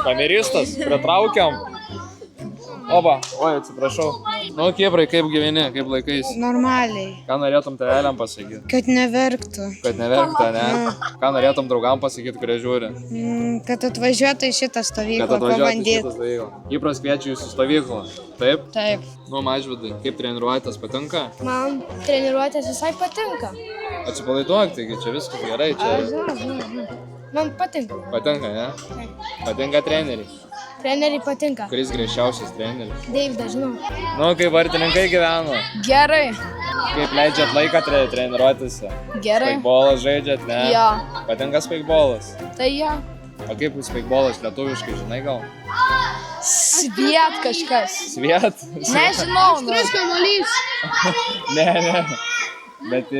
Kameristas, pritraukiam. Oba, oi, atsiprašau. Nu, Kiprai, kaip gyveni, kaip laikais? Normaliai. Ką norėtum tėveliam pasakyti? Kad neverktų. Kad neverktų, ne? Ką norėtum draugam pasakyti, kurie žiūri? Kad atvažiuotų į šitą stovyklą pabandyti. Kipras kviečia jūs į stovyklą. Taip? Taip. Nu, Mažvydai, kaip treniruotės patinka? Man treniruotės visai patinka. Atsipalaiduok, taigi čia viskas gerai, čia... Man patinka. Patinka, ne? Patinka treneriai. Treneriai patinka. Kuris griežčiausias treneris? Deividas, žinau. Nu, kaip vartininkai gyvena? Gerai. Kaip leidžiat laiką treniruotėse? Gerai. Speikbolas žaidžiat, ne? Jo. Patinka speikbolas? Tai jo. O kaip speikbolas lietuviškai, žinai gal? Sviet kažkas. Sviet? Nežinau. Kamuolys. Ne. Bet...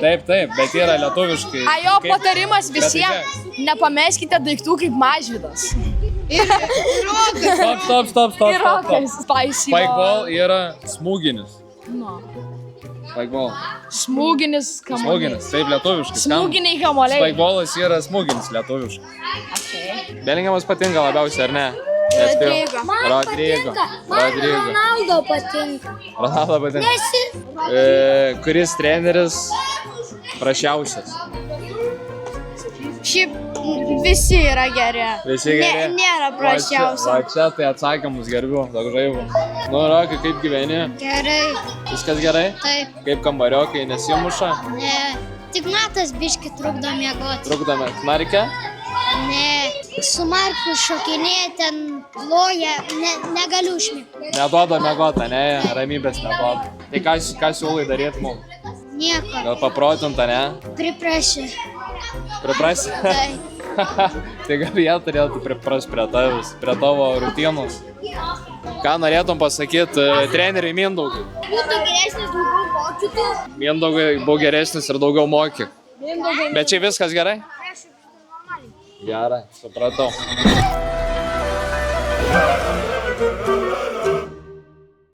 Taip, bet yra lietuviškai. A jo patarimas visiems. Nepameskite daiktų kaip Mažvydas. Ir rokas. Stop. Ir rokas. Speikbol yra smūginis. No. Speikbol. Smūginis kamuolys. Smūginis, taip lietuviškai. Smūginiai kamuoliai. Speikbolas yra smūginis lietuviškai. Okay. Belingamas patinka labiausiai, ar ne? Rodrygo. Ronaldo patinka. Ronaldo patinka. Kuris treneris prašiausias? Šiaip visi yra geri. Visi geri? Nėra prašiausia. Va čia tai atsakymus gerbiu, daug žaibu. Nu, Rokai, kaip gyveni? Gerai. Viskas gerai? Taip. Kaip kambariokai, nesimuša? Ne. Tik Matas biški trukdo miegoti. Trukdome. Knarkia? Ne. Su Marku šokinėja, ten ploja, negaliu užmigti. Neduoda miegota, ne? Ramybės neduoda. Tai ką siūlai daryti mums? Nieko. Gal paprotinta, ne? Priprašė. Priprasi? Tai gal jie turėtų pripras prie tavęs, prie tavo rutinos. Ką norėtum pasakyti treneriui Mindaugui? Būtų geresnis daugiau mokytų. Mindaugai buvo geresnis ir daugiau mokyk. Bet čia viskas gerai? Gerai, supratau.